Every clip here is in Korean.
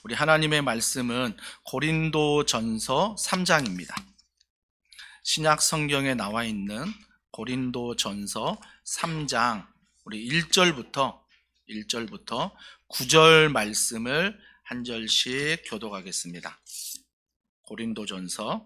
우리 하나님의 말씀은 고린도전서 3장입니다. 신약 성경에 나와 있는 고린도전서 3장 우리 1절부터 9절 말씀을 한 절씩 교독하겠습니다. 고린도전서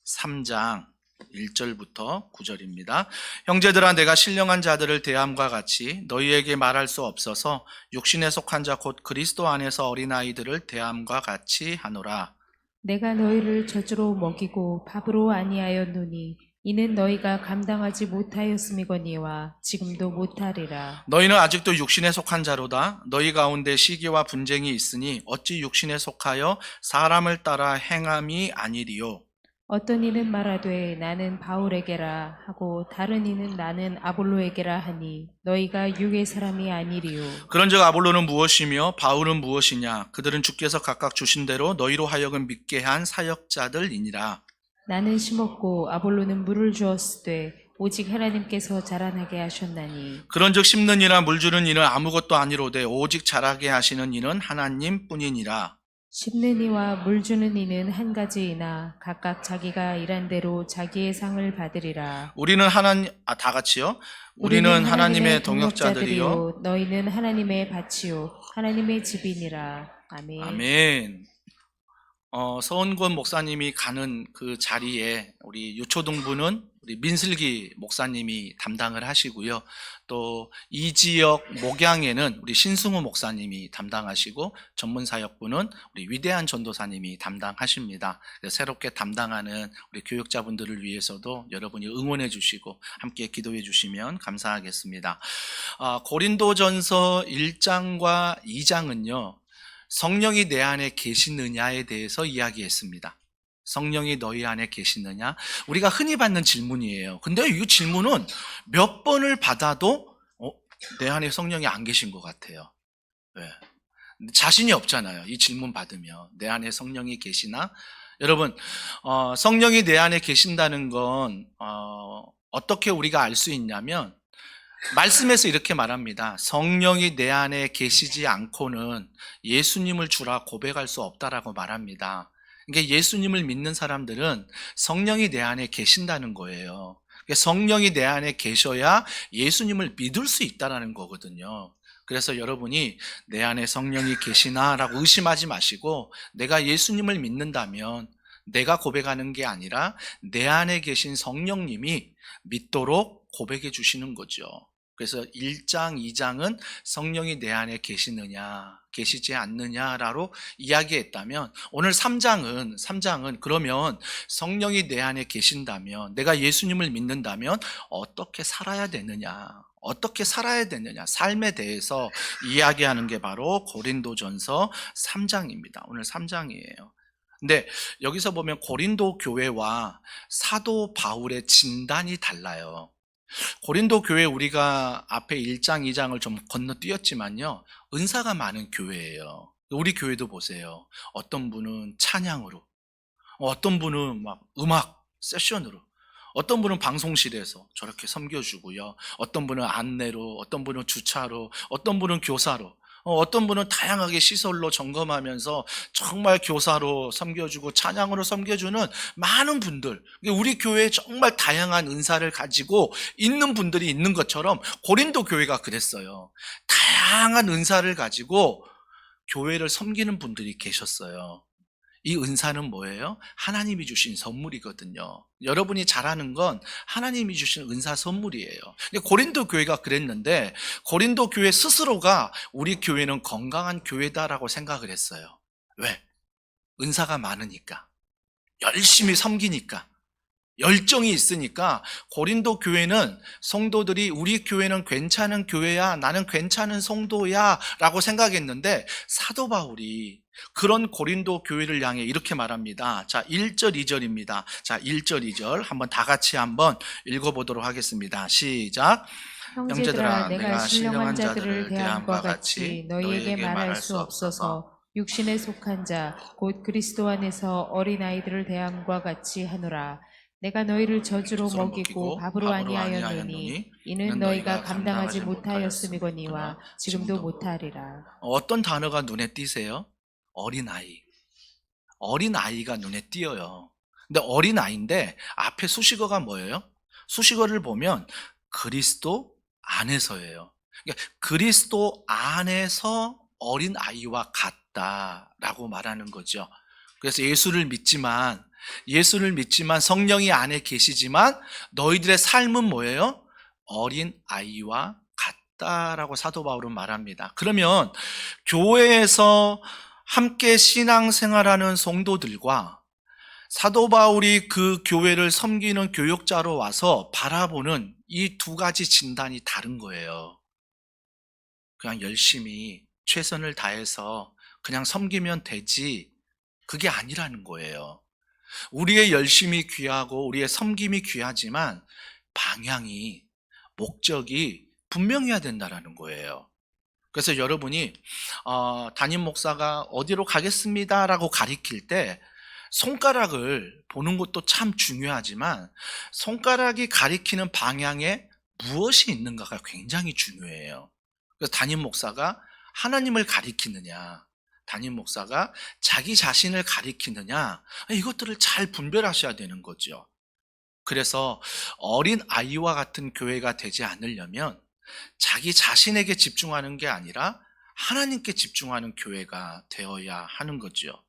3장 1절부터 9절입니다. 형제들아, 내가 신령한 자들을 대함과 같이 너희에게 말할 수 없어서 육신에 속한 자 곧 그리스도 안에서 어린아이들을 대함과 같이 하노라. 내가 너희를 젖으로 먹이고 밥으로 아니하였노니 이는 너희가 감당하지 못하였음이거니와 지금도 못하리라. 너희는 아직도 육신에 속한 자로다. 너희 가운데 시기와 분쟁이 있으니 어찌 육신에 속하여 사람을 따라 행함이 아니리요. 어떤 이는 말하되 나는 바울에게라 하고 다른 이는 나는 아볼로에게라 하니 너희가 육의 사람이 아니리요. 그런즉 아볼로는 무엇이며 바울은 무엇이냐? 그들은 주께서 각각 주신 대로 너희로 하여금 믿게 한 사역자들이니라. 나는 심었고 아볼로는 물을 주었으되 오직 하나님께서 자라나게 하셨나니. 그런즉 심는 이나 물 주는 이는 아무것도 아니로되 오직 자라게 하시는 이는 하나님 뿐이니라. 심는 이와 물 주는 이는 한 가지이나 각각 자기가 일한 대로 자기의 상을 받으리라. 우리는 다 같이요. 우리는 하나님의 동역자들이요. 너희는 하나님의 밭이요 하나님의 집이니라. 아멘. 아멘. 서은권 목사님이 가는 그 자리에 우리 유초동부는 우리 민슬기 목사님이 담당을 하시고요. 또 이 지역 목양에는 우리 신승우 목사님이 담당하시고 전문사역부는 우리 위대한 전도사님이 담당하십니다. 새롭게 담당하는 우리 교육자분들을 위해서도 여러분이 응원해 주시고 함께 기도해 주시면 감사하겠습니다. 고린도전서 1장과 2장은요. 성령이 내 안에 계시느냐에 대해서 이야기했습니다. 성령이 너희 안에 계시느냐? 우리가 흔히 받는 질문이에요. 근데 이 질문은 몇 번을 받아도 내 안에 성령이 안 계신 것 같아요. 왜? 자신이 없잖아요. 이 질문 받으면 내 안에 성령이 계시나? 여러분, 성령이 내 안에 계신다는 건 어떻게 우리가 알 수 있냐면 말씀에서 이렇게 말합니다. 성령이 내 안에 계시지 않고는 예수님을 주라 고백할 수 없다라고 말합니다. 그러니까 예수님을 믿는 사람들은 성령이 내 안에 계신다는 거예요. 그러니까 성령이 내 안에 계셔야 예수님을 믿을 수 있다는 거거든요. 그래서 여러분이 내 안에 성령이 계시나라고 의심하지 마시고 내가 예수님을 믿는다면 내가 고백하는 게 아니라 내 안에 계신 성령님이 믿도록 고백해 주시는 거죠. 그래서 1장, 2장은 성령이 내 안에 계시느냐, 계시지 않느냐라고 이야기했다면 오늘 3장은 그러면 성령이 내 안에 계신다면 내가 예수님을 믿는다면 어떻게 살아야 되느냐, 삶에 대해서 이야기하는 게 바로 고린도전서 3장입니다. 오늘 3장이에요. 근데 여기서 보면 고린도 교회와 사도 바울의 진단이 달라요. 고린도 교회 우리가 앞에 1장, 2장을 좀 건너뛰었지만요. 은사가 많은 교회예요. 우리 교회도 보세요. 어떤 분은 찬양으로, 어떤 분은 막 음악 세션으로, 어떤 분은 방송실에서 저렇게 섬겨주고요. 어떤 분은 안내로, 어떤 분은 주차로, 어떤 분은 교사로, 어떤 분은 다양하게 시설로 점검하면서 정말 교사로 섬겨주고 찬양으로 섬겨주는 많은 분들, 우리 교회에 정말 다양한 은사를 가지고 있는 분들이 있는 것처럼 고린도 교회가 그랬어요. 다양한 은사를 가지고 교회를 섬기는 분들이 계셨어요. 이 은사는 뭐예요? 하나님이 주신 선물이거든요. 여러분이 잘하는 건 하나님이 주신 은사 선물이에요. 고린도 교회가 그랬는데 고린도 교회 스스로가 우리 교회는 건강한 교회다라고 생각을 했어요. 왜? 은사가 많으니까, 열심히 섬기니까, 열정이 있으니까 고린도 교회는 성도들이 우리 교회는 괜찮은 교회야, 나는 괜찮은 성도야 라고 생각했는데 사도 바울이 그런 고린도 교회를 향해 이렇게 말합니다. 자, 1절 2절입니다. 자, 1절 2절 한번 다 같이 한번 읽어보도록 하겠습니다. 시작. 형제들아, 내가 신령한 자들을 대함과 같이 너희에게 말할 수 없어서 육신에 속한 자 곧 그리스도 안에서 어린아이들을 대함과 같이 하노라. 내가 너희를 저주로 것으로 먹이고 밥으로 아니하였노니 이는 너희가 감당하지 못하였음이거니와 지금도 못하리라. 어떤 단어가 눈에 띄세요? 어린아이. 어린아이가 눈에 띄어요. 근데 어린아이인데 앞에 수식어가 뭐예요? 수식어를 보면 그리스도 안에서예요. 그러니까 그리스도 안에서 어린아이와 같다라고 말하는 거죠. 그래서 예수를 믿지만 성령이 안에 계시지만 너희들의 삶은 뭐예요? 어린아이와 같다라고 사도 바울은 말합니다. 그러면 교회에서 함께 신앙생활하는 성도들과 사도 바울이 그 교회를 섬기는 교역자로 와서 바라보는 이 두 가지 진단이 다른 거예요. 그냥 열심히 최선을 다해서 그냥 섬기면 되지, 그게 아니라는 거예요. 우리의 열심이 귀하고 우리의 섬김이 귀하지만 방향이, 목적이 분명해야 된다는 거예요. 그래서 여러분이 담임 목사가 어디로 가겠습니다라고 가리킬 때 손가락을 보는 것도 참 중요하지만 손가락이 가리키는 방향에 무엇이 있는가가 굉장히 중요해요. 그래서 담임 목사가 하나님을 가리키느냐, 담임 목사가 자기 자신을 가리키느냐, 이것들을 잘 분별하셔야 되는 거죠. 그래서 어린 아이와 같은 교회가 되지 않으려면 자기 자신에게 집중하는 게 아니라 하나님께 집중하는 교회가 되어야 하는 거죠.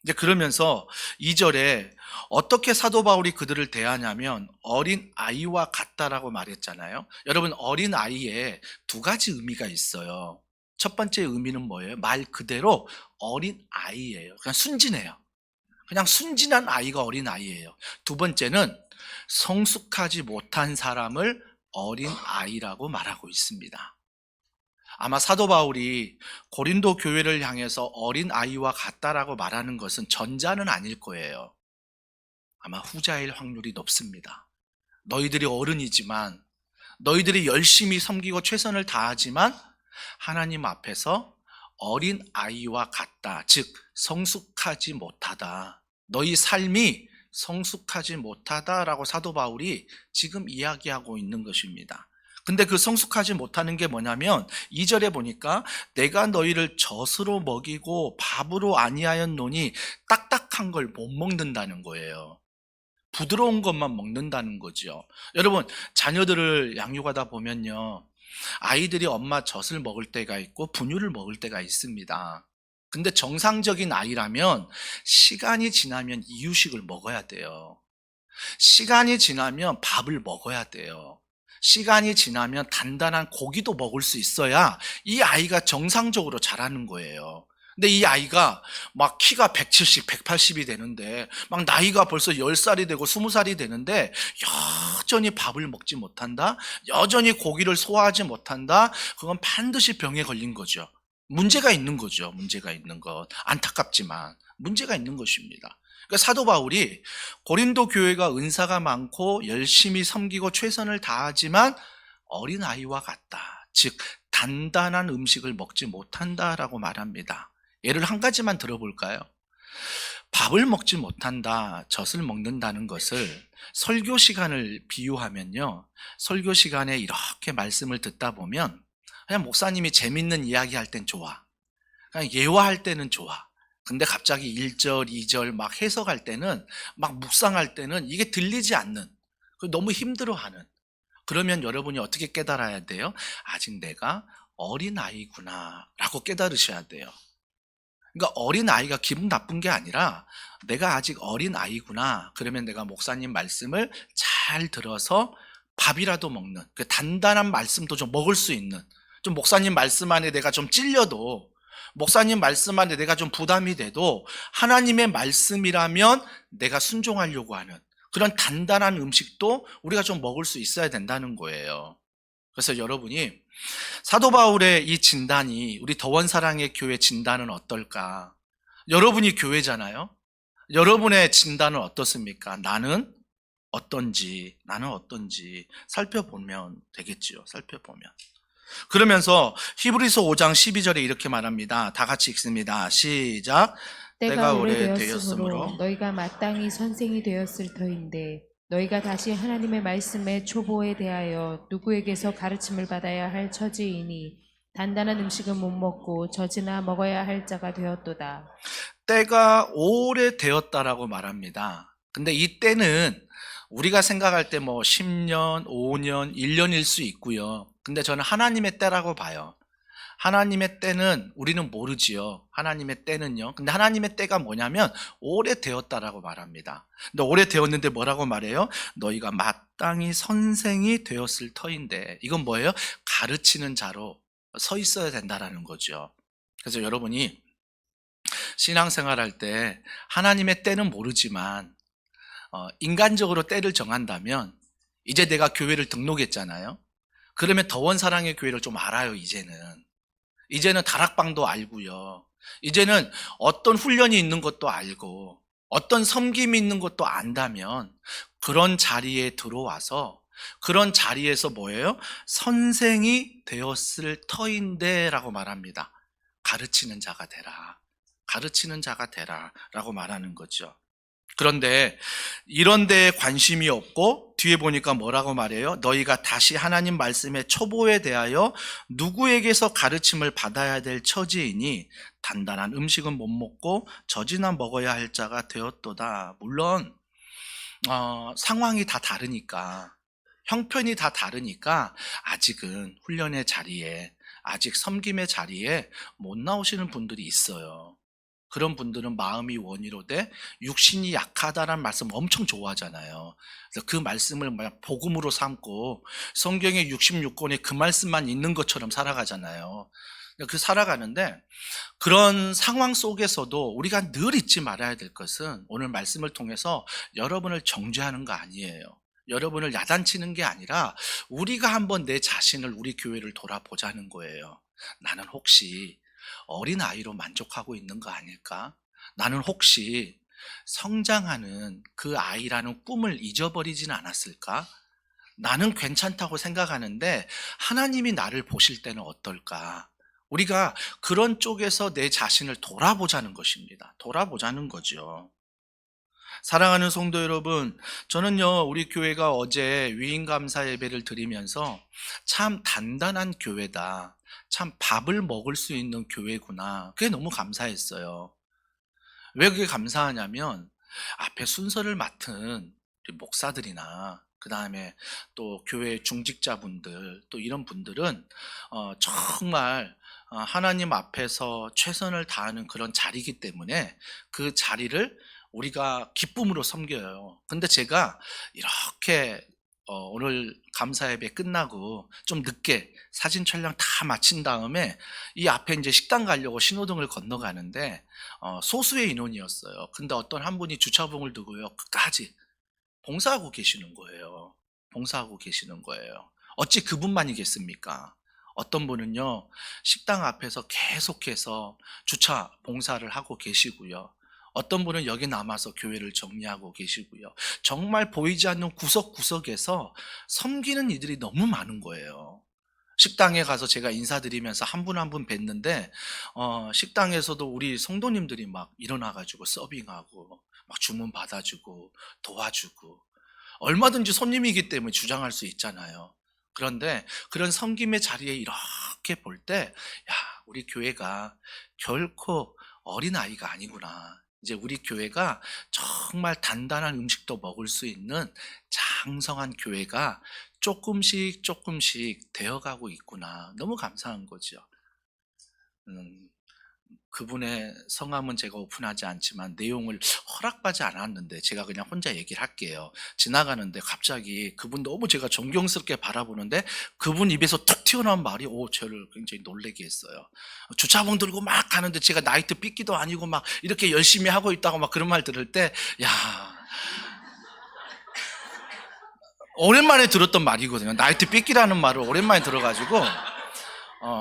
이제 그러면서 2절에 어떻게 사도 바울이 그들을 대하냐면 어린 아이와 같다라고 말했잖아요. 여러분, 어린 아이에 두 가지 의미가 있어요. 첫 번째 의미는 뭐예요? 말 그대로 어린 아이예요. 그냥 순진해요. 그냥 순진한 아이가 어린 아이예요. 두 번째는 성숙하지 못한 사람을 어린 아이라고 말하고 있습니다. 아마 사도 바울이 고린도 교회를 향해서 어린 아이와 같다라고 말하는 것은 전자는 아닐 거예요. 아마 후자일 확률이 높습니다. 너희들이 어른이지만, 너희들이 열심히 섬기고 최선을 다하지만 하나님 앞에서 어린 아이와 같다, 즉 성숙하지 못하다, 너희 삶이 성숙하지 못하다라고 사도 바울이 지금 이야기하고 있는 것입니다. 근데 그 성숙하지 못하는 게 뭐냐면 2절에 보니까 내가 너희를 젖으로 먹이고 밥으로 아니하였노니 딱딱한 걸 못 먹는다는 거예요. 부드러운 것만 먹는다는 거죠. 여러분, 자녀들을 양육하다 보면요, 아이들이 엄마 젖을 먹을 때가 있고 분유를 먹을 때가 있습니다. 근데 정상적인 아이라면 시간이 지나면 이유식을 먹어야 돼요. 시간이 지나면 밥을 먹어야 돼요. 시간이 지나면 단단한 고기도 먹을 수 있어야 이 아이가 정상적으로 자라는 거예요. 근데 이 아이가 막 키가 170, 180이 되는데 막 나이가 벌써 10살이 되고 20살이 되는데 여전히 밥을 먹지 못한다? 여전히 고기를 소화하지 못한다? 그건 반드시 병에 걸린 거죠. 문제가 있는 거죠. 문제가 있는 것. 안타깝지만 문제가 있는 것입니다. 그러니까 사도 바울이 고린도 교회가 은사가 많고 열심히 섬기고 최선을 다하지만 어린아이와 같다, 즉 단단한 음식을 먹지 못한다라고 말합니다. 예를 한 가지만 들어볼까요? 밥을 먹지 못한다, 젖을 먹는다는 것을 설교 시간을 비유하면요, 설교 시간에 이렇게 말씀을 듣다 보면 그냥 목사님이 재밌는 이야기 할 땐 좋아, 그냥 예화할 때는 좋아. 근데 갑자기 1절, 2절 막 해석할 때는, 막 묵상할 때는 이게 들리지 않는, 너무 힘들어하는. 그러면 여러분이 어떻게 깨달아야 돼요? 아직 내가 어린아이구나 라고 깨달으셔야 돼요. 그러니까 어린아이가 기분 나쁜 게 아니라 내가 아직 어린아이구나. 그러면 내가 목사님 말씀을 잘 들어서 밥이라도 먹는, 그 단단한 말씀도 좀 먹을 수 있는, 좀 목사님 말씀 안에 내가 좀 찔려도, 목사님 말씀 안에 내가 좀 부담이 돼도 하나님의 말씀이라면 내가 순종하려고 하는 그런 단단한 음식도 우리가 좀 먹을 수 있어야 된다는 거예요. 그래서 여러분이 사도 바울의 이 진단이 우리 더원사랑의 교회 진단은 어떨까? 여러분이 교회잖아요. 여러분의 진단은 어떻습니까? 나는 어떤지 살펴보면 되겠지요. 살펴보면. 그러면서 히브리서 5장 12절에 이렇게 말합니다. 다 같이 읽습니다. 시작. 때가 오래되었으므로 너희가 마땅히 선생이 되었을 터인데 너희가 다시 하나님의 말씀의 초보에 대하여 누구에게서 가르침을 받아야 할 처지이니 단단한 음식은 못 먹고 젖이나 먹어야 할 자가 되었도다. 때가 오래되었다라고 말합니다. 근데 이 때는 우리가 생각할 때 뭐 10년, 5년, 1년일 수 있고요. 근데 저는 하나님의 때라고 봐요. 하나님의 때는 우리는 모르지요. 하나님의 때는요. 근데 하나님의 때가 뭐냐면 오래되었다라고 말합니다. 근데 오래되었는데 뭐라고 말해요? 너희가 마땅히 선생이 되었을 터인데, 이건 뭐예요? 가르치는 자로 서 있어야 된다라는 거죠. 그래서 여러분이 신앙생활할 때 하나님의 때는 모르지만 인간적으로 때를 정한다면, 이제 내가 교회를 등록했잖아요. 그러면 더원사랑의 교회를 좀 알아요. 이제는 다락방도 알고요. 이제는 어떤 훈련이 있는 것도 알고 어떤 섬김이 있는 것도 안다면, 그런 자리에 들어와서 그런 자리에서 뭐예요? 선생이 되었을 터인데 라고 말합니다. 가르치는 자가 되라. 가르치는 자가 되라 라고 말하는 거죠. 그런데 이런 데에 관심이 없고 뒤에 보니까 뭐라고 말해요? 너희가 다시 하나님 말씀의 초보에 대하여 누구에게서 가르침을 받아야 될 처지이니 단단한 음식은 못 먹고 젖이나 먹어야 할 자가 되었도다. 물론 상황이 다 다르니까, 형편이 다 다르니까 아직은 훈련의 자리에, 아직 섬김의 자리에 못 나오시는 분들이 있어요. 그런 분들은 마음이 원이로 돼 육신이 약하다라는 말씀 엄청 좋아하잖아요. 그래서 그 말씀을 복음으로 삼고 성경의 66권에 그 말씀만 있는 것처럼 살아가잖아요. 그 살아가는데, 그런 상황 속에서도 우리가 늘 잊지 말아야 될 것은, 오늘 말씀을 통해서 여러분을 정죄하는 거 아니에요. 여러분을 야단치는 게 아니라 우리가 한번 내 자신을, 우리 교회를 돌아보자는 거예요. 나는 혹시 어린아이로 만족하고 있는 거 아닐까? 나는 혹시 성장하는 그 아이라는 꿈을 잊어버리진 않았을까? 나는 괜찮다고 생각하는데 하나님이 나를 보실 때는 어떨까? 우리가 그런 쪽에서 내 자신을 돌아보자는 것입니다. 돌아보자는 거죠. 사랑하는 성도 여러분, 저는요, 우리 교회가 어제 위임감사 예배를 드리면서 참 단단한 교회다, 참 밥을 먹을 수 있는 교회구나, 그게 너무 감사했어요. 왜 그게 감사하냐면, 앞에 순서를 맡은 우리 목사들이나 그 다음에 또 교회 중직자분들, 또 이런 분들은 정말 하나님 앞에서 최선을 다하는 그런 자리이기 때문에 그 자리를 우리가 기쁨으로 섬겨요. 근데 제가 이렇게 오늘 감사 예배 끝나고 좀 늦게 사진 촬영 다 마친 다음에 이 앞에 이제 식당 가려고 신호등을 건너가는데 소수의 인원이었어요. 근데 어떤 한 분이 주차봉을 두고요, 끝까지 봉사하고 계시는 거예요. 봉사하고 계시는 거예요. 어찌 그분만이겠습니까? 어떤 분은요, 식당 앞에서 계속해서 주차 봉사를 하고 계시고요. 어떤 분은 여기 남아서 교회를 정리하고 계시고요. 정말 보이지 않는 구석구석에서 섬기는 이들이 너무 많은 거예요. 식당에 가서 제가 인사드리면서 한 분 한 분 뵀는데 식당에서도 우리 성도님들이 막 일어나가지고 서빙하고 막 주문 받아주고 도와주고, 얼마든지 손님이기 때문에 주장할 수 있잖아요. 그런데 그런 섬김의 자리에 이렇게 볼 때, 야, 우리 교회가 결코 어린아이가 아니구나. 이제 우리 교회가 정말 단단한 음식도 먹을 수 있는 장성한 교회가 조금씩 조금씩 되어가고 있구나. 너무 감사한 거죠. 그분의 성함은 제가 오픈하지 않지만 내용을 허락받지 않았는데 제가 그냥 혼자 얘기를 할게요. 지나가는데 갑자기 그분 너무 제가 존경스럽게 바라보는데 그분 입에서 툭 튀어나온 말이 저를 굉장히 놀라게 했어요. 주차봉 들고 막 가는데 제가 나이트 삐끼도 아니고 막 이렇게 열심히 하고 있다고 막 그런 말 들을 때, 야, 오랜만에 들었던 말이거든요. 나이트 삐끼라는 말을 오랜만에 들어가지고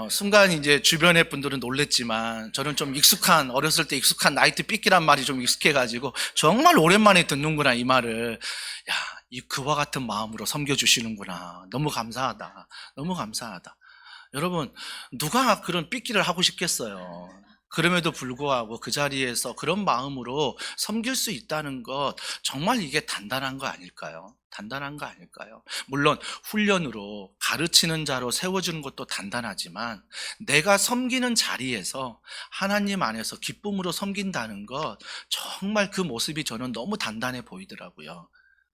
순간 이제 주변의 분들은 놀랬지만 저는 좀 어렸을 때 익숙한 나이트 삐끼란 말이 좀 익숙해가지고 정말 오랜만에 듣는구나, 이 말을. 야, 그와 같은 마음으로 섬겨주시는구나. 너무 감사하다. 너무 감사하다. 여러분, 누가 그런 삐끼를 하고 싶겠어요? 그럼에도 불구하고 그 자리에서 그런 마음으로 섬길 수 있다는 것, 정말 이게 단단한 거 아닐까요? 단단한 거 아닐까요? 물론 훈련으로 가르치는 자로 세워주는 것도 단단하지만 내가 섬기는 자리에서 하나님 안에서 기쁨으로 섬긴다는 것, 정말 그 모습이 저는 너무 단단해 보이더라고요.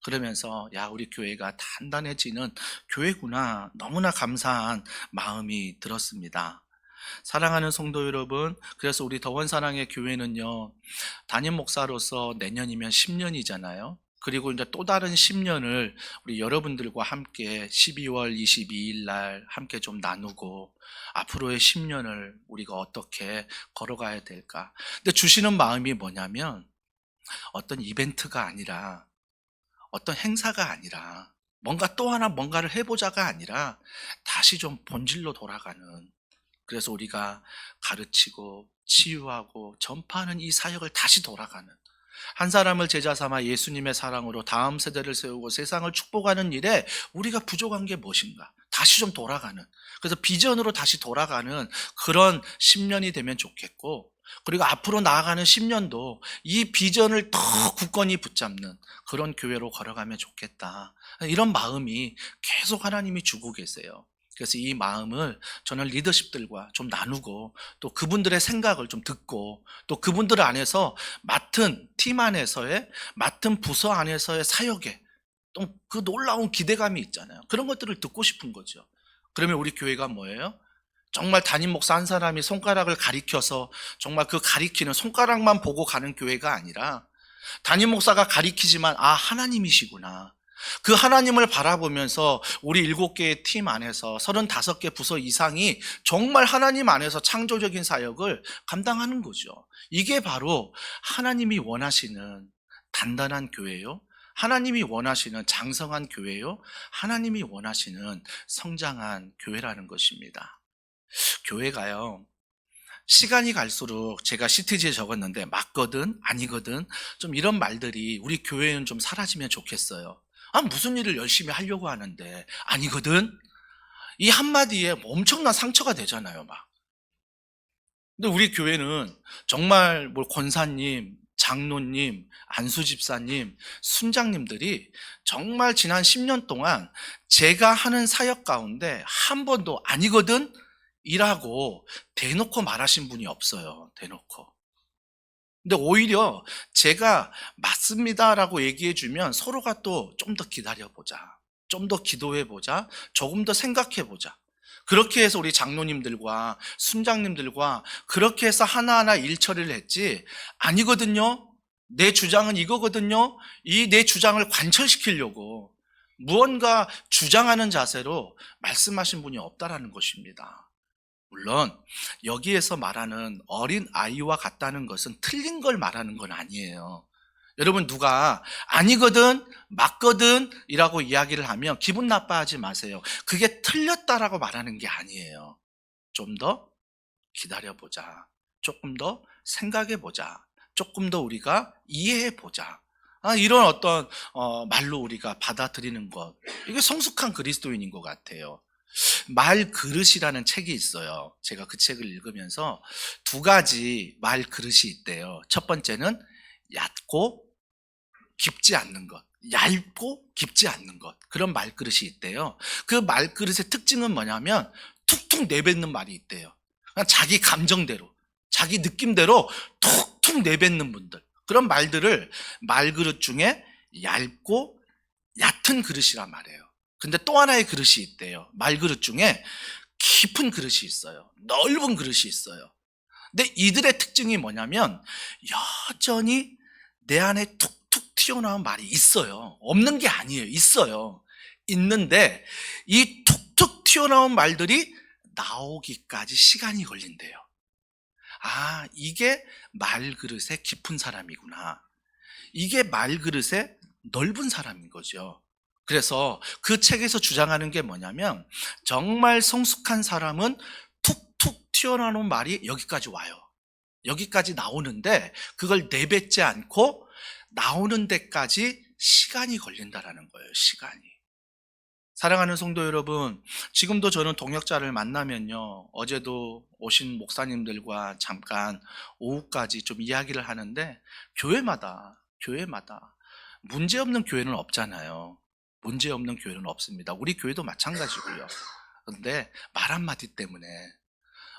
그러면서 야, 우리 교회가 단단해지는 교회구나, 너무나 감사한 마음이 들었습니다. 사랑하는 성도 여러분, 그래서 우리 더원사랑의 교회는요, 담임 목사로서 내년이면 10년이잖아요. 그리고 이제 또 다른 10년을 우리 여러분들과 함께 12월 22일 날 함께 좀 나누고 앞으로의 10년을 우리가 어떻게 걸어가야 될까. 근데 주시는 마음이 뭐냐면 어떤 이벤트가 아니라, 어떤 행사가 아니라, 뭔가 또 하나 뭔가를 해보자가 아니라 다시 좀 본질로 돌아가는, 그래서 우리가 가르치고 치유하고 전파하는 이 사역을 다시 돌아가는, 한 사람을 제자 삼아 예수님의 사랑으로 다음 세대를 세우고 세상을 축복하는 일에 우리가 부족한 게 무엇인가, 다시 좀 돌아가는, 그래서 비전으로 다시 돌아가는 그런 10년이 되면 좋겠고, 그리고 앞으로 나아가는 10년도 이 비전을 더 굳건히 붙잡는 그런 교회로 걸어가면 좋겠다, 이런 마음이 계속 하나님이 주고 계세요. 그래서 이 마음을 저는 리더십들과 좀 나누고, 또 그분들의 생각을 좀 듣고, 또 그분들 안에서 맡은 팀 안에서의, 맡은 부서 안에서의 사역에 또 그 놀라운 기대감이 있잖아요. 그런 것들을 듣고 싶은 거죠. 그러면 우리 교회가 뭐예요? 정말 담임 목사 한 사람이 손가락을 가리켜서 정말 그 가리키는 손가락만 보고 가는 교회가 아니라, 담임 목사가 가리키지만 아, 하나님이시구나, 그 하나님을 바라보면서 우리 7개의 팀 안에서 35개 부서 이상이 정말 하나님 안에서 창조적인 사역을 감당하는 거죠. 이게 바로 하나님이 원하시는 단단한 교회요, 하나님이 원하시는 장성한 교회요, 하나님이 원하시는 성장한 교회라는 것입니다. 교회가요, 시간이 갈수록, 제가 CTG에 적었는데 맞거든 아니거든 좀 이런 말들이 우리 교회는 좀 사라지면 좋겠어요. 아, 무슨 일을 열심히 하려고 하는데 아니거든, 이 한마디에 엄청난 상처가 되잖아요 막. 근데 우리 교회는 정말 뭐 권사님, 장로님, 안수집사님, 순장님들이 정말 지난 10년 동안 제가 하는 사역 가운데 한 번도 아니거든 이라고 대놓고 말하신 분이 없어요. 대놓고. 근데 오히려 제가 맞습니다라고 얘기해주면 서로가 또 좀 더 기다려보자, 좀 더 기도해보자, 조금 더 생각해보자, 그렇게 해서 우리 장로님들과 순장님들과 그렇게 해서 하나하나 일 처리를 했지, 아니거든요, 내 주장은 이거거든요, 이 내 주장을 관철시키려고 무언가 주장하는 자세로 말씀하신 분이 없다라는 것입니다. 물론 여기에서 말하는 어린 아이와 같다는 것은 틀린 걸 말하는 건 아니에요. 여러분, 누가 아니거든 맞거든 이라고 이야기를 하면 기분 나빠하지 마세요. 그게 틀렸다라고 말하는 게 아니에요. 좀 더 기다려보자, 조금 더 생각해보자, 조금 더 우리가 이해해보자, 이런 어떤 말로 우리가 받아들이는 것, 이게 성숙한 그리스도인인 것 같아요. 말 그릇이라는 책이 있어요. 제가 그 책을 읽으면서 두 가지 말 그릇이 있대요. 첫 번째는 얕고 깊지 않는 것, 얇고 깊지 않는 것, 그런 말 그릇이 있대요. 그 말 그릇의 특징은 뭐냐면 툭툭 내뱉는 말이 있대요. 그냥 자기 감정대로, 자기 느낌대로 툭툭 내뱉는 분들, 그런 말들을 말 그릇 중에 얇고 얕은 그릇이란 말이에요. 근데 또 하나의 그릇이 있대요. 말 그릇 중에 깊은 그릇이 있어요. 넓은 그릇이 있어요. 근데 이들의 특징이 뭐냐면 여전히 내 안에 툭툭 튀어나온 말이 있어요. 없는 게 아니에요. 있어요. 있는데 이 툭툭 튀어나온 말들이 나오기까지 시간이 걸린대요. 아, 이게 말그릇의 깊은 사람이구나, 이게 말그릇의 넓은 사람인 거죠. 그래서 그 책에서 주장하는 게 뭐냐면 정말 성숙한 사람은 툭툭 튀어나오는 말이 여기까지 와요. 여기까지 나오는데 그걸 내뱉지 않고 나오는 데까지 시간이 걸린다라는 거예요. 시간이. 사랑하는 성도 여러분, 지금도 저는 동역자를 만나면요, 어제도 오신 목사님들과 잠깐 오후까지 좀 이야기를 하는데, 교회마다 문제없는 교회는 없잖아요. 문제없는 교회는 없습니다. 우리 교회도 마찬가지고요. 그런데 말 한마디 때문에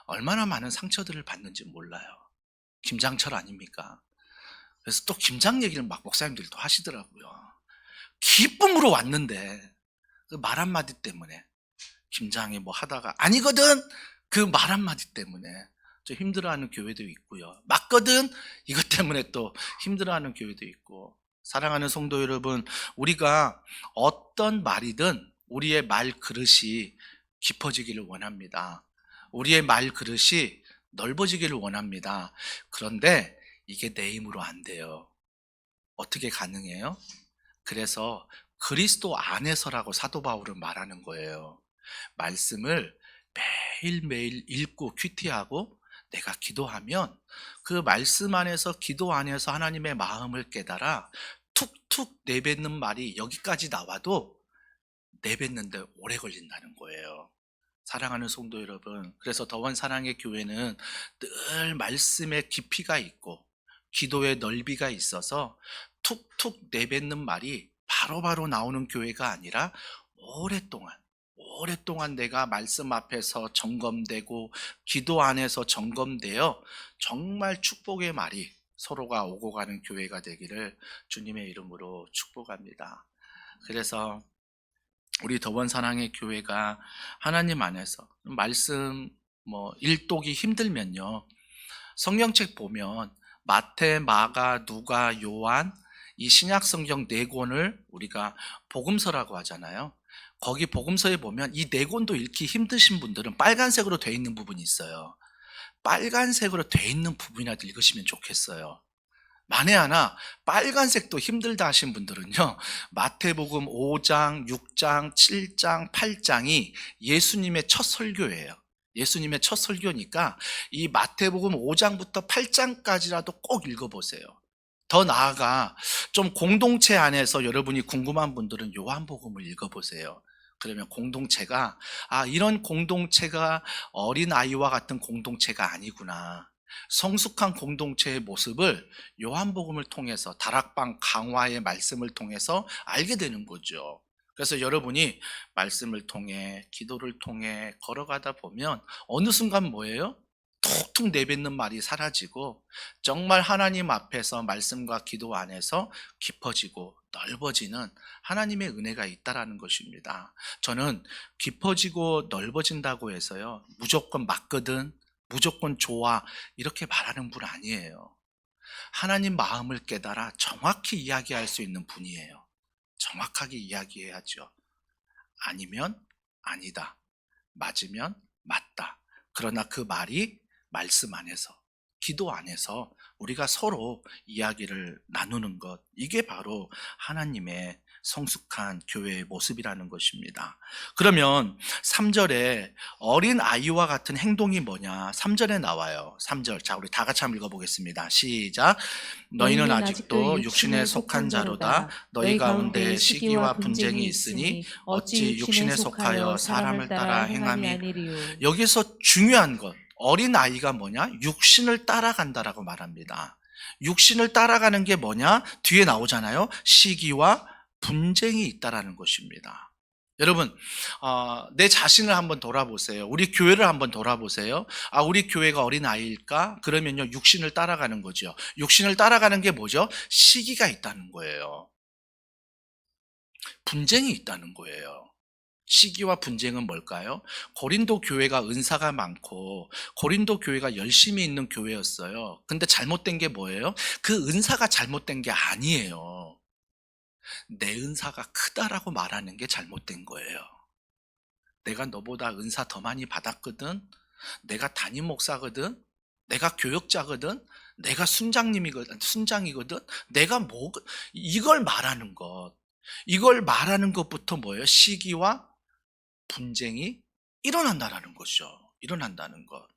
얼마나 많은 상처들을 받는지 몰라요. 김장철 아닙니까? 그래서 또 김장 얘기를 막 목사님들도 하시더라고요. 기쁨으로 왔는데 그 말 한마디 때문에 김장에 뭐 하다가 아니거든, 그 말 한마디 때문에 좀 힘들어하는 교회도 있고요. 맞거든, 이것 때문에 또 힘들어하는 교회도 있고. 사랑하는 성도 여러분, 우리가 어떤 말이든 우리의 말 그릇이 깊어지기를 원합니다. 우리의 말 그릇이 넓어지기를 원합니다. 그런데 이게 내 힘으로 안 돼요. 어떻게 가능해요? 그래서 그리스도 안에서라고 사도 바울은 말하는 거예요. 말씀을 매일매일 읽고 큐티하고 내가 기도하면 그 말씀 안에서, 기도 안에서 하나님의 마음을 깨달아 툭툭 내뱉는 말이 여기까지 나와도 내뱉는데 오래 걸린다는 거예요. 사랑하는 성도 여러분, 그래서 더원 사랑의 교회는 늘 말씀의 깊이가 있고 기도의 넓이가 있어서 툭툭 내뱉는 말이 바로바로 나오는 교회가 아니라 오랫동안 내가 말씀 앞에서 점검되고 기도 안에서 점검되어 정말 축복의 말이 서로가 오고 가는 교회가 되기를 주님의 이름으로 축복합니다. 그래서 우리 더원 사랑의 교회가 하나님 안에서 말씀 일독이 힘들면요, 성경책 보면 마태, 마가, 누가, 요한, 이 신약 성경 4권을 우리가 복음서라고 하잖아요. 거기 복음서에 보면 이 4권도 읽기 힘드신 분들은 빨간색으로 되어 있는 부분이 있어요. 빨간색으로 되어 있는 부분이라도 읽으시면 좋겠어요. 만에 하나 빨간색도 힘들다 하신 분들은요, 마태복음 5장, 6장, 7장, 8장이 예수님의 첫 설교예요. 예수님의 첫 설교니까 이 마태복음 5장부터 8장까지라도 꼭 읽어보세요. 더 나아가 좀 공동체 안에서 여러분이 궁금한 분들은 요한복음을 읽어보세요. 그러면 공동체가, 이런 공동체가 어린아이와 같은 공동체가 아니구나, 성숙한 공동체의 모습을 요한복음을 통해서, 다락방 강화의 말씀을 통해서 알게 되는 거죠. 그래서 여러분이 말씀을 통해, 기도를 통해 걸어가다 보면 어느 순간 뭐예요? 툭툭 내뱉는 말이 사라지고 정말 하나님 앞에서 말씀과 기도 안에서 깊어지고 넓어지는 하나님의 은혜가 있다라는 것입니다. 저는 깊어지고 넓어진다고 해서요, 무조건 맞거든, 무조건 좋아, 이렇게 말하는 분 아니에요. 하나님 마음을 깨달아 정확히 이야기할 수 있는 분이에요. 정확하게 이야기해야죠. 아니면 아니다, 맞으면 맞다. 그러나 그 말이 말씀 안에서, 기도 안에서 우리가 서로 이야기를 나누는 것, 이게 바로 하나님의 성숙한 교회의 모습이라는 것입니다. 그러면 3절에 어린 아이와 같은 행동이 뭐냐? 3절에 나와요. 3절. 자, 우리 다 같이 한번 읽어보겠습니다. 시작. 너희는 아직도 육신에 속한 자로다. 너희 가운데 시기와 분쟁이 있으니 어찌 육신에 속하여 사람을 따라 행함이. 여기서 중요한 것, 어린 아이가 뭐냐? 육신을 따라간다라고 말합니다. 육신을 따라가는 게 뭐냐? 뒤에 나오잖아요. 시기와 분쟁이 있다라는 것입니다. 여러분, 내 자신을 한번 돌아보세요. 우리 교회를 한번 돌아보세요. 우리 교회가 어린 아이일까? 그러면요, 육신을 따라가는 거죠. 육신을 따라가는 게 뭐죠? 시기가 있다는 거예요. 분쟁이 있다는 거예요. 시기와 분쟁은 뭘까요? 고린도 교회가 은사가 많고 고린도 교회가 열심히 있는 교회였어요. 근데 잘못된 게 뭐예요? 그 은사가 잘못된 게 아니에요. 내 은사가 크다라고 말하는 게 잘못된 거예요. 내가 너보다 은사 더 많이 받았거든, 내가 담임 목사거든, 내가 교역자거든, 내가 순장이거든, 내가 이걸 말하는 것, 이걸 말하는 것부터 뭐예요? 시기와 분쟁이 일어난다는 거죠. 일어난다는 것.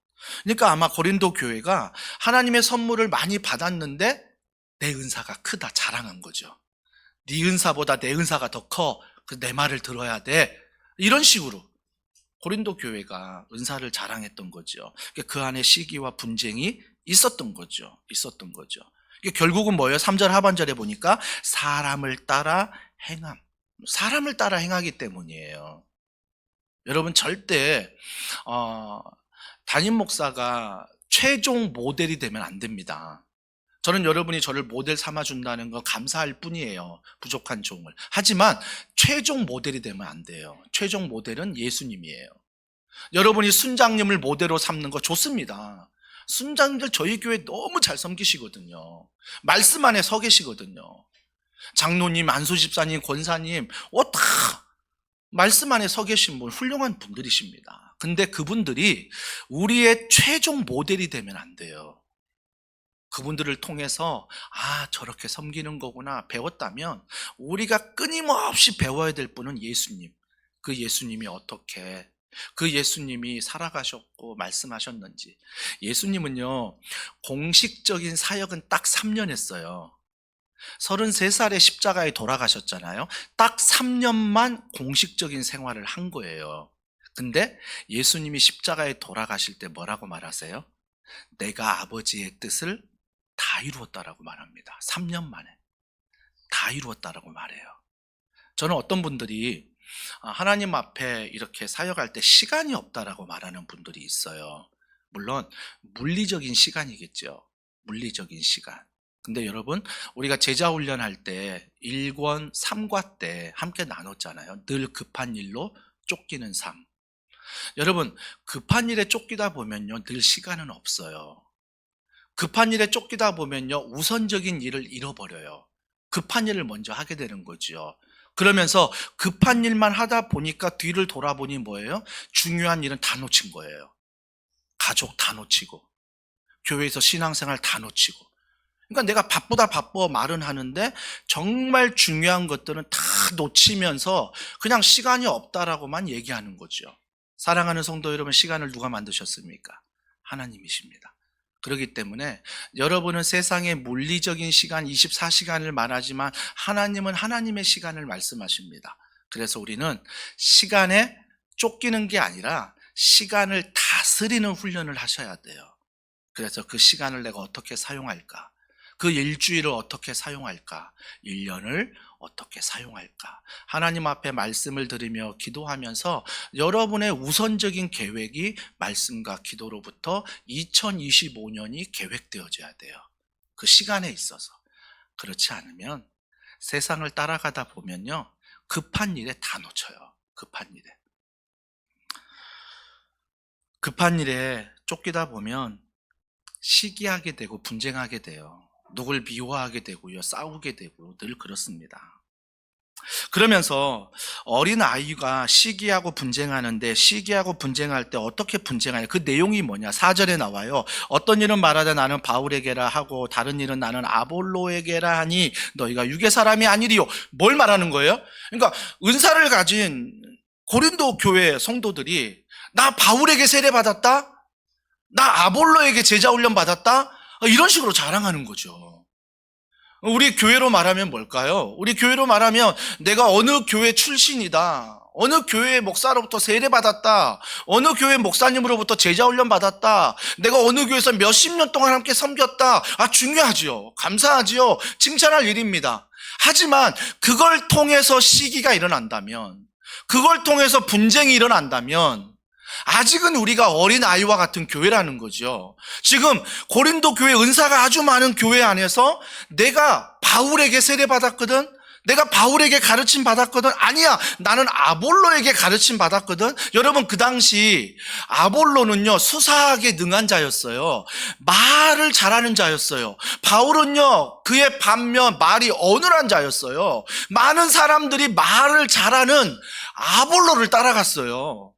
그러니까 아마 고린도 교회가 하나님의 선물을 많이 받았는데 내 은사가 크다 자랑한 거죠. 네 은사보다 내 은사가 더 커, 내 말을 들어야 돼. 이런 식으로 고린도 교회가 은사를 자랑했던 거죠. 그 안에 시기와 분쟁이 있었던 거죠. 결국은 뭐예요? 3절 하반절에 보니까 사람을 따라 행함. 사람을 따라 행하기 때문이에요. 여러분 절대 담임 목사가 최종 모델이 되면 안 됩니다. 저는 여러분이 저를 모델 삼아준다는 거 감사할 뿐이에요. 부족한 종을. 하지만 최종 모델이 되면 안 돼요. 최종 모델은 예수님이에요. 여러분이 순장님을 모델로 삼는 거 좋습니다. 순장님들 저희 교회 너무 잘 섬기시거든요. 말씀 안에 서 계시거든요. 장로님, 안수집사님, 권사님, 다 말씀 안에 서 계신 분 훌륭한 분들이십니다. 근데 그분들이 우리의 최종 모델이 되면 안 돼요. 그분들을 통해서 저렇게 섬기는 거구나 배웠다면 우리가 끊임없이 배워야 될 분은 예수님. 그 예수님이 어떻게 그 예수님이 살아가셨고 말씀하셨는지. 예수님은요 공식적인 사역은 딱 3년 했어요. 33살에 십자가에 돌아가셨잖아요. 딱 3년만 공식적인 생활을 한 거예요. 근데 예수님이 십자가에 돌아가실 때 뭐라고 말하세요? 내가 아버지의 뜻을 다 이루었다라고 말합니다. 3년 만에 다 이루었다라고 말해요. 저는 어떤 분들이 하나님 앞에 이렇게 사역할 때 시간이 없다라고 말하는 분들이 있어요. 물론 물리적인 시간이겠죠. 물리적인 시간. 근데 여러분 우리가 제자 훈련할 때 1권 3과 때 함께 나눴잖아요. 늘 급한 일로 쫓기는 삶. 여러분 급한 일에 쫓기다 보면요 늘 시간은 없어요. 급한 일에 쫓기다 보면요 우선적인 일을 잃어버려요. 급한 일을 먼저 하게 되는 거죠. 그러면서 급한 일만 하다 보니까 뒤를 돌아보니 뭐예요? 중요한 일은 다 놓친 거예요. 가족 다 놓치고 교회에서 신앙생활 다 놓치고. 그러니까 내가 바쁘다 말은 하는데 정말 중요한 것들은 다 놓치면서 그냥 시간이 없다라고만 얘기하는 거죠. 사랑하는 성도 여러분, 시간을 누가 만드셨습니까? 하나님이십니다. 그렇기 때문에 여러분은 세상의 물리적인 시간 24시간을 말하지만 하나님은 하나님의 시간을 말씀하십니다. 그래서 우리는 시간에 쫓기는 게 아니라 시간을 다스리는 훈련을 하셔야 돼요. 그래서 그 시간을 내가 어떻게 사용할까? 그 일주일을 어떻게 사용할까? 1년을 어떻게 사용할까? 하나님 앞에 말씀을 드리며 기도하면서 여러분의 우선적인 계획이 말씀과 기도로부터 2025년이 계획되어져야 돼요. 그 시간에 있어서. 그렇지 않으면 세상을 따라가다 보면요 급한 일에 다 놓쳐요. 급한 일에 쫓기다 보면 시기하게 되고 분쟁하게 돼요. 누굴 미워하게 되고요, 싸우게 되고 늘 그렇습니다. 그러면서 어린 아이가 시기하고 분쟁하는데 시기하고 분쟁할 때 어떻게 분쟁하냐? 그 내용이 뭐냐? 4절에 나와요. 어떤 일은 말하되 나는 바울에게라 하고 다른 일은 나는 아볼로에게라 하니 너희가 육의 사람이 아니리요. 뭘 말하는 거예요? 그러니까 은사를 가진 고린도 교회 성도들이 나 바울에게 세례받았다? 나 아볼로에게 제자 훈련 받았다? 이런 식으로 자랑하는 거죠. 우리 교회로 말하면 뭘까요? 우리 교회로 말하면 내가 어느 교회 출신이다. 어느 교회 목사로부터 세례받았다. 어느 교회 목사님으로부터 제자 훈련 받았다. 내가 어느 교회에서 몇십 년 동안 함께 섬겼다. 중요하지요. 감사하지요. 칭찬할 일입니다. 하지만 그걸 통해서 시기가 일어난다면, 그걸 통해서 분쟁이 일어난다면 아직은 우리가 어린 아이와 같은 교회라는 거죠. 지금 고린도 교회 은사가 아주 많은 교회 안에서 내가 바울에게 세례받았거든, 내가 바울에게 가르침 받았거든, 아니야 나는 아볼로에게 가르침 받았거든. 여러분 그 당시 아볼로는요 수사하게 능한 자였어요. 말을 잘하는 자였어요. 바울은요 그의 반면 말이 어눌한 자였어요. 많은 사람들이 말을 잘하는 아볼로를 따라갔어요.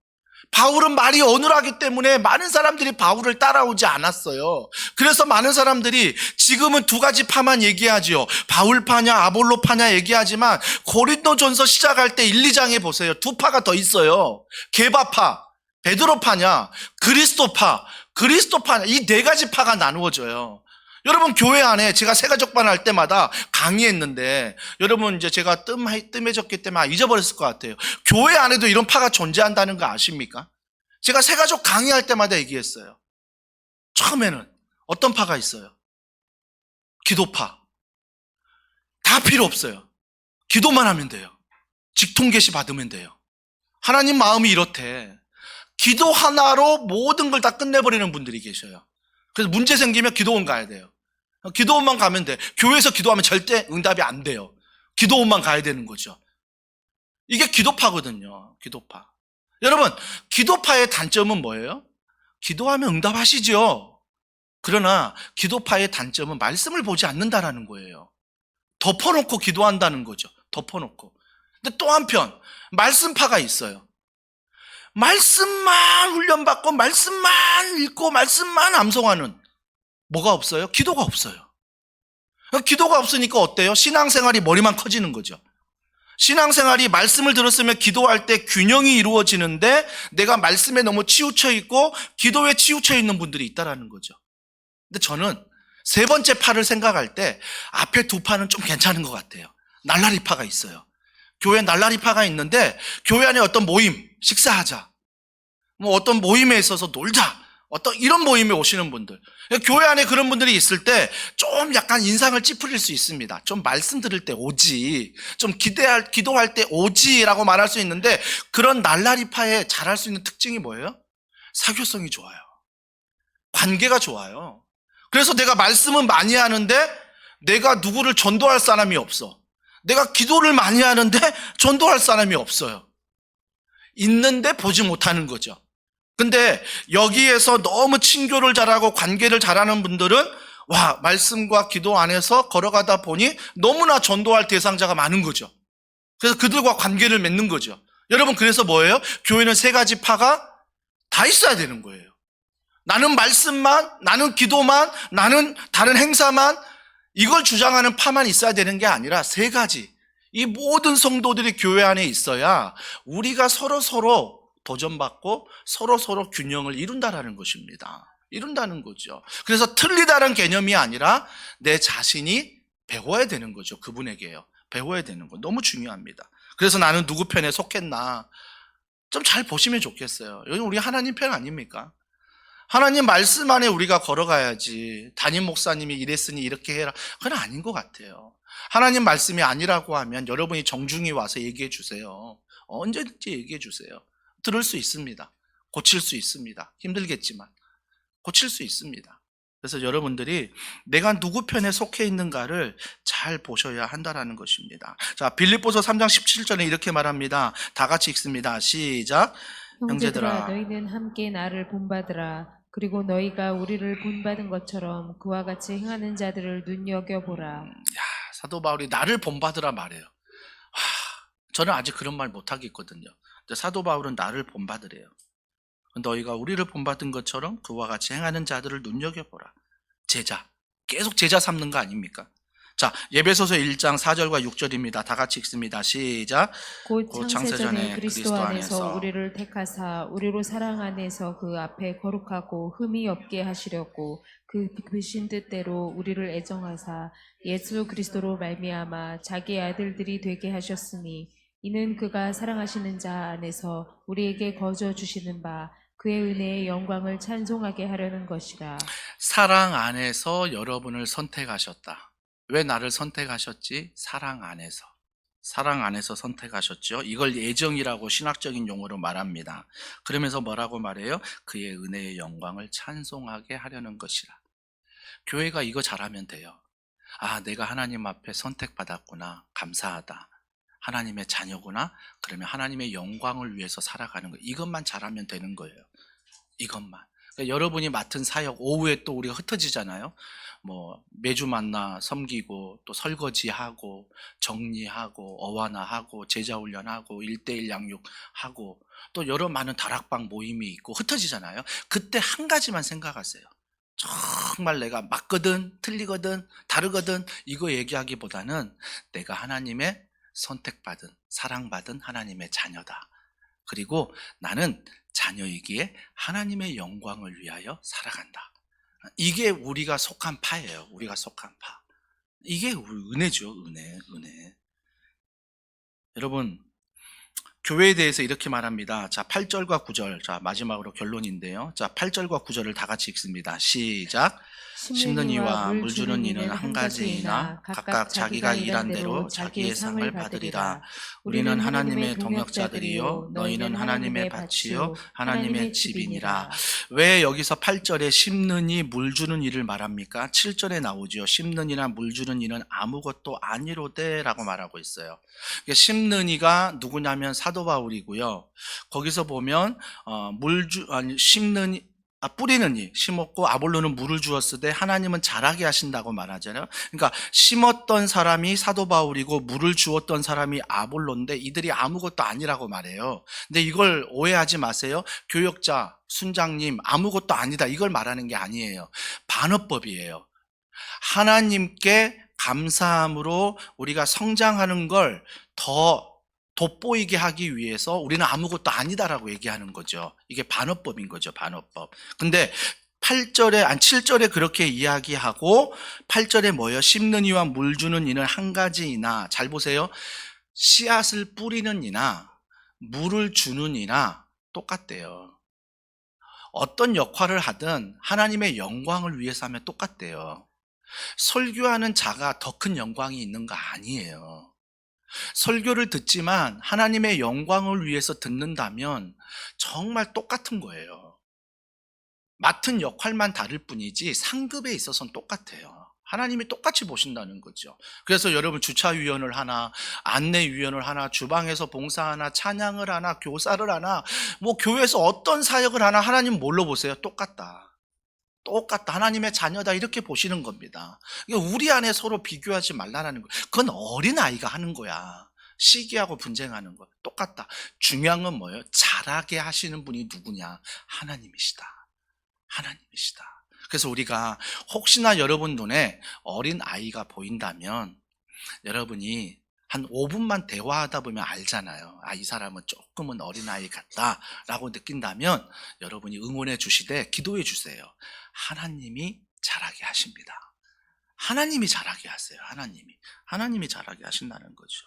바울은 말이 어눌하기 때문에 많은 사람들이 바울을 따라오지 않았어요. 그래서 많은 사람들이 지금은 두 가지 파만 얘기하지요. 바울파냐 아볼로파냐 얘기하지만 고린도전서 시작할 때 1, 2장에 보세요. 두 파가 더 있어요. 게바파, 베드로파냐 그리스도파냐, 이 네 가지 파가 나누어져요. 여러분, 교회 안에 제가 새가족반 할 때마다 강의했는데, 여러분 이제 제가 뜸해졌기 때문에 잊어버렸을 것 같아요. 교회 안에도 이런 파가 존재한다는 거 아십니까? 제가 새가족 강의할 때마다 얘기했어요. 처음에는 어떤 파가 있어요? 기도파. 다 필요 없어요. 기도만 하면 돼요. 직통 계시 받으면 돼요. 하나님 마음이 이렇대. 기도 하나로 모든 걸 다 끝내버리는 분들이 계셔요. 그래서 문제 생기면 기도원 가야 돼요. 기도원만 가면 돼. 교회에서 기도하면 절대 응답이 안 돼요. 기도원만 가야 되는 거죠. 이게 기도파거든요. 기도파. 여러분, 기도파의 단점은 뭐예요? 기도하면 응답하시죠. 그러나 기도파의 단점은 말씀을 보지 않는다라는 거예요. 덮어놓고 기도한다는 거죠. 덮어놓고. 근데 또 한편 말씀파가 있어요. 말씀만 훈련받고 말씀만 읽고 말씀만 암송하는, 뭐가 없어요? 기도가 없어요. 기도가 없으니까 어때요? 신앙생활이 머리만 커지는 거죠. 신앙생활이 말씀을 들었으면 기도할 때 균형이 이루어지는데 내가 말씀에 너무 치우쳐 있고 기도에 치우쳐 있는 분들이 있다라는 거죠. 근데 저는 세 번째 파를 생각할 때 앞에 두 파는 좀 괜찮은 것 같아요. 날라리 파가 있어요. 교회 날라리 파가 있는데 교회 안에 어떤 모임, 식사하자, 뭐 어떤 모임에 있어서 놀자, 어떤 이런 모임에 오시는 분들, 교회 안에 그런 분들이 있을 때 좀 약간 인상을 찌푸릴 수 있습니다. 좀 말씀 들을 때 오지, 좀 기도할 때 오지라고 말할 수 있는데, 그런 날라리파에 잘할 수 있는 특징이 뭐예요? 사교성이 좋아요. 관계가 좋아요. 그래서 내가 말씀은 많이 하는데 내가 누구를 전도할 사람이 없어. 내가 기도를 많이 하는데 전도할 사람이 없어요. 있는데 보지 못하는 거죠. 근데 여기에서 너무 친교를 잘하고 관계를 잘하는 분들은 와, 말씀과 기도 안에서 걸어가다 보니 너무나 전도할 대상자가 많은 거죠. 그래서 그들과 관계를 맺는 거죠. 여러분, 그래서 뭐예요? 교회는 세 가지 파가 다 있어야 되는 거예요. 나는 말씀만, 나는 기도만, 나는 다른 행사만, 이걸 주장하는 파만 있어야 되는 게 아니라 세 가지, 이 모든 성도들이 교회 안에 있어야 우리가 서로 도전받고 서로 균형을 이룬다라는 것입니다. 이룬다는 거죠. 그래서 틀리다는 개념이 아니라 내 자신이 배워야 되는 거죠. 그분에게요. 배워야 되는 거 너무 중요합니다. 그래서 나는 누구 편에 속했나 좀 잘 보시면 좋겠어요. 여기 우리 하나님 편 아닙니까? 하나님 말씀 안에 우리가 걸어가야지, 담임 목사님이 이랬으니 이렇게 해라, 그건 아닌 것 같아요. 하나님 말씀이 아니라고 하면 여러분이 정중히 와서 얘기해 주세요. 언제든지 얘기해 주세요. 들을 수 있습니다. 고칠 수 있습니다. 힘들겠지만 고칠 수 있습니다. 그래서 여러분들이 내가 누구 편에 속해 있는가를 잘 보셔야 한다는 것입니다. 자, 빌립보서 3장 17절에 이렇게 말합니다. 다 같이 읽습니다. 시작. 형제들아, 너희는 함께 나를 본받으라. 그리고 너희가 우리를 본받은 것처럼 그와 같이 행하는 자들을 눈여겨보라. 사도 바울이 나를 본받으라 말해요. 저는 아직 그런 말 못하겠거든요. 근데 사도 바울은 나를 본받으래요. 너희가 우리를 본받은 것처럼 그와 같이 행하는 자들을 눈여겨보라. 제자, 계속 제자 삼는 거 아닙니까? 자, 예배소서 1장 4절과 6절입니다. 다 같이 읽습니다. 시작. 곧 창세전에 그리스도 안에서 우리를 택하사 우리로 사랑 안에서 그 앞에 거룩하고 흠이 없게 하시려고 그 크신 뜻대로 우리를 애정하사 예수 그리스도로 말미암아 자기 아들들이 되게 하셨으니 이는 그가 사랑하시는 자 안에서 우리에게 거저 주시는 바 그의 은혜의 영광을 찬송하게 하려는 것이라. 사랑 안에서 여러분을 선택하셨다. 왜 나를 선택하셨지? 사랑 안에서. 사랑 안에서 선택하셨죠. 이걸 예정이라고 신학적인 용어로 말합니다. 그러면서 뭐라고 말해요? 그의 은혜의 영광을 찬송하게 하려는 것이라. 교회가 이거 잘하면 돼요. 아, 내가 하나님 앞에 선택받았구나. 감사하다. 하나님의 자녀구나. 그러면 하나님의 영광을 위해서 살아가는 거. 이것만 잘하면 되는 거예요. 이것만. 그러니까 여러분이 맡은 사역, 오후에 또 우리가 흩어지잖아요. 뭐 매주 만나 섬기고 또 설거지하고 정리하고 어와나하고 제자훈련하고 1:1 양육하고 또 여러 많은 다락방 모임이 있고 흩어지잖아요. 그때 한 가지만 생각하세요. 정말 내가 맞거든, 틀리거든, 다르거든 이거 얘기하기보다는 내가 하나님의 선택받은, 사랑받은 하나님의 자녀다. 그리고 나는 자녀이기에 하나님의 영광을 위하여 살아간다. 이게 우리가 속한 파예요. 우리가 속한 파. 이게 은혜죠. 은혜. 여러분, 교회에 대해서 이렇게 말합니다. 자, 8절과 9절. 자, 마지막으로 결론인데요. 자, 8절과 9절을 다 같이 읽습니다. 시작. 심는 이와 물 주는 이는 한 가지이나 각각 자기가 일한 대로 자기의 상을 받으리라. 우리는 하나님의 동역자들이요 너희는 하나님의 밭이요 하나님의 집이니라. 왜 여기서 8절에 심는 이 물 주는 이를 말합니까? 7절에 나오죠. 심는 이나 물 주는 이는 아무것도 아니로되라고 말하고 있어요. 심는 이가 누구냐면 사도 바울이고요. 거기서 보면 뿌리는 이 심었고 아볼로는 물을 주었으되 하나님은 자라게 하신다고 말하잖아요. 그러니까 심었던 사람이 사도 바울이고 물을 주었던 사람이 아볼로인데 이들이 아무것도 아니라고 말해요. 근데 이걸 오해하지 마세요. 교역자, 순장님 아무것도 아니다 이걸 말하는 게 아니에요. 반어법이에요. 하나님께 감사함으로 우리가 성장하는 걸 더 돋보이게 하기 위해서 우리는 아무것도 아니다라고 얘기하는 거죠. 이게 반어법인 거죠. 반어법. 근데 7절에 그렇게 이야기하고 8절에 뭐예요? 심는 이와 물 주는 이는 한 가지이나, 잘 보세요. 씨앗을 뿌리는 이나 물을 주는 이나 똑같대요. 어떤 역할을 하든 하나님의 영광을 위해서 하면 똑같대요. 설교하는 자가 더 큰 영광이 있는 거 아니에요. 설교를 듣지만 하나님의 영광을 위해서 듣는다면 정말 똑같은 거예요. 맡은 역할만 다를 뿐이지 상급에 있어서는 똑같아요. 하나님이 똑같이 보신다는 거죠. 그래서 여러분 주차위원을 하나, 안내위원을 하나, 주방에서 봉사하나, 찬양을 하나, 교사를 하나, 뭐 교회에서 어떤 사역을 하나 하나님 뭘로 보세요? 똑같다. 하나님의 자녀다 이렇게 보시는 겁니다. 우리 안에 서로 비교하지 말라는 거예요. 그건 어린아이가 하는 거야. 시기하고 분쟁하는 거 똑같다. 중요한 건 뭐예요? 잘하게 하시는 분이 누구냐? 하나님이시다. 그래서 우리가 혹시나 여러분 눈에 어린아이가 보인다면 여러분이 한 5분만 대화하다 보면 알잖아요. 이 사람은 조금은 어린아이 같다라고 느낀다면 여러분이 응원해 주시되 기도해 주세요. 하나님이 잘하게 하십니다. 하나님이 잘하게 하세요. 하나님이 잘하게 하신다는 거죠.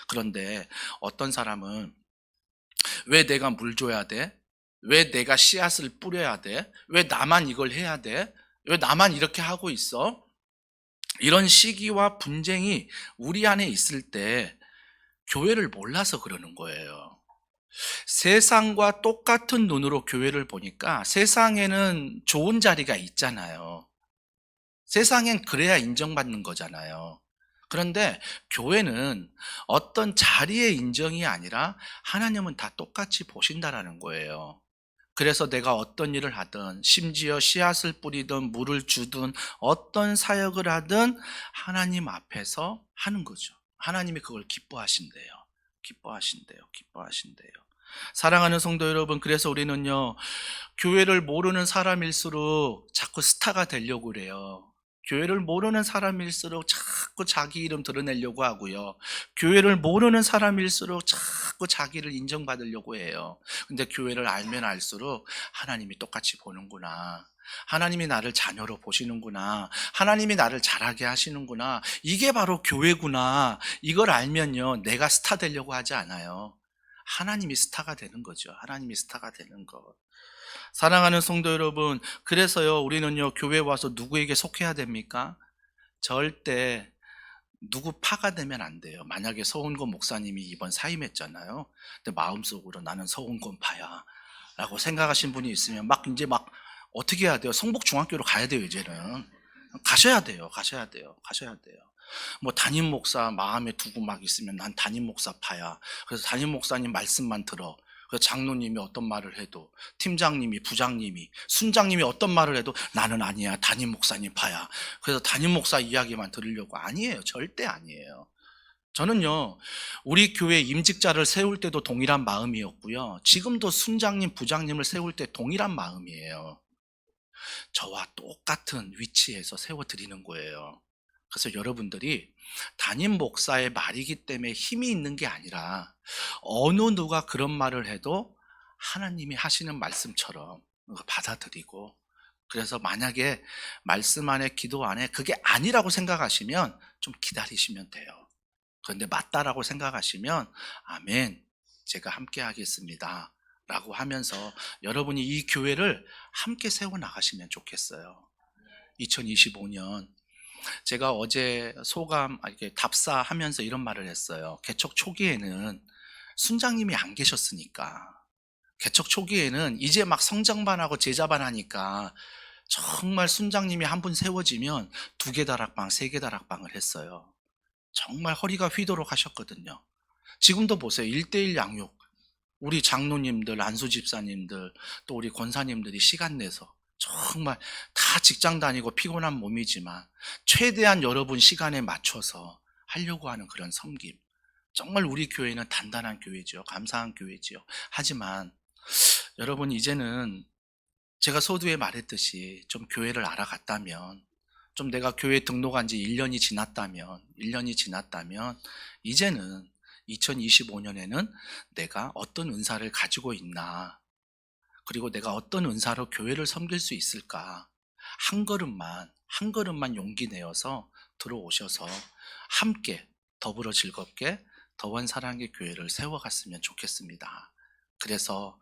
그런데 어떤 사람은 왜 내가 물 줘야 돼? 왜 내가 씨앗을 뿌려야 돼? 왜 나만 이걸 해야 돼? 왜 나만 이렇게 하고 있어? 이런 시기와 분쟁이 우리 안에 있을 때 교회를 몰라서 그러는 거예요. 세상과 똑같은 눈으로 교회를 보니까 세상에는 좋은 자리가 있잖아요. 세상엔 그래야 인정받는 거잖아요. 그런데 교회는 어떤 자리의 인정이 아니라 하나님은 다 똑같이 보신다라는 거예요. 그래서 내가 어떤 일을 하든 심지어 씨앗을 뿌리든 물을 주든 어떤 사역을 하든 하나님 앞에서 하는 거죠. 하나님이 그걸 기뻐하신대요. 사랑하는 성도 여러분, 그래서 우리는요 교회를 모르는 사람일수록 자꾸 스타가 되려고 그래요. 교회를 모르는 사람일수록 자꾸 자기 이름 드러내려고 하고요. 교회를 모르는 사람일수록 자꾸 자기를 인정받으려고 해요. 근데 교회를 알면 알수록 하나님이 똑같이 보는구나. 하나님이 나를 자녀로 보시는구나. 하나님이 나를 잘하게 하시는구나. 이게 바로 교회구나. 이걸 알면요 내가 스타 되려고 하지 않아요. 하나님이 스타가 되는 거죠. 하나님이 스타가 되는 것. 사랑하는 성도 여러분, 그래서요 우리는요 교회 와서 누구에게 속해야 됩니까? 절대 누구 파가 되면 안 돼요. 만약에 서훈권 목사님이 이번 사임했잖아요. 근데 마음속으로 나는 서훈권 파야 라고 생각하신 분이 있으면 이제 어떻게 해야 돼요? 성북중학교로 가야 돼요. 이제는 가셔야 돼요. 뭐 담임 목사 마음에 두고 있으면 난 담임 목사 파야. 그래서 담임 목사님 말씀만 들어. 그래서 장로님이 어떤 말을 해도, 팀장님이, 부장님이, 순장님이 어떤 말을 해도 나는 아니야. 담임 목사님 파야. 그래서 담임 목사 이야기만 들으려고. 아니에요. 절대 아니에요. 저는요 우리 교회 임직자를 세울 때도 동일한 마음이었고요. 지금도 순장님, 부장님을 세울 때 동일한 마음이에요. 저와 똑같은 위치에서 세워드리는 거예요. 그래서 여러분들이 담임 목사의 말이기 때문에 힘이 있는 게 아니라 어느 누가 그런 말을 해도 하나님이 하시는 말씀처럼 받아들이고 그래서 만약에 말씀 안에 기도 안에 그게 아니라고 생각하시면 좀 기다리시면 돼요. 그런데 맞다라고 생각하시면 아멘, 제가 함께 하겠습니다 라고 하면서 여러분이 이 교회를 함께 세워나가시면 좋겠어요. 2025년 제가 어제 소감 이렇게 답사하면서 이런 말을 했어요. 개척 초기에는 순장님이 안 계셨으니까, 개척 초기에는 이제 막 성장반 하고 제자반 하니까 정말 순장님이 한 분 세워지면 2개 다락방, 3개 다락방을 했어요. 정말 허리가 휘도록 하셨거든요. 지금도 보세요. 1:1 양육, 우리 장로님들, 안수 집사님들, 또 우리 권사님들이 시간 내서 정말 다 직장 다니고 피곤한 몸이지만 최대한 여러분 시간에 맞춰서 하려고 하는 그런 섬김. 정말 우리 교회는 단단한 교회죠. 감사한 교회죠. 하지만 여러분, 이제는 제가 서두에 말했듯이 좀 교회를 알아갔다면, 좀 내가 교회 등록한 지 1년이 지났다면 이제는 2025년에는 내가 어떤 은사를 가지고 있나, 그리고 내가 어떤 은사로 교회를 섬길 수 있을까, 한 걸음만 용기 내어서 들어오셔서 함께 더불어 즐겁게 더원 사랑의 교회를 세워갔으면 좋겠습니다. 그래서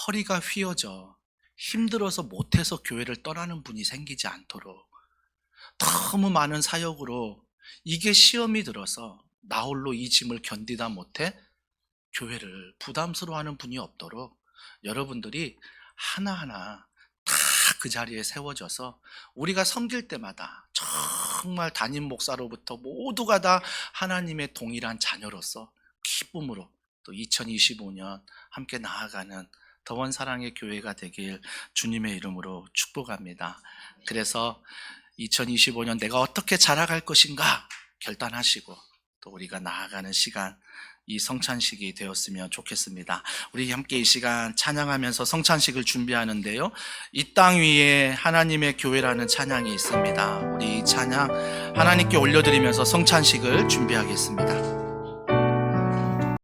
허리가 휘어져 힘들어서 못해서 교회를 떠나는 분이 생기지 않도록, 너무 많은 사역으로 이게 시험이 들어서 나 홀로 이 짐을 견디다 못해 교회를 부담스러워하는 분이 없도록 여러분들이 하나하나 다 그 자리에 세워져서 우리가 섬길 때마다 정말 담임 목사로부터 모두가 다 하나님의 동일한 자녀로서 기쁨으로 또 2025년 함께 나아가는 더원 사랑의 교회가 되길 주님의 이름으로 축복합니다. 그래서 2025년 내가 어떻게 자라갈 것인가 결단하시고 또 우리가 나아가는 시간, 이 성찬식이 되었으면 좋겠습니다. 우리 함께 이 시간 찬양하면서 성찬식을 준비하는데요, 이 땅 위에 하나님의 교회라는 찬양이 있습니다. 우리 이 찬양 하나님께 올려드리면서 성찬식을 준비하겠습니다.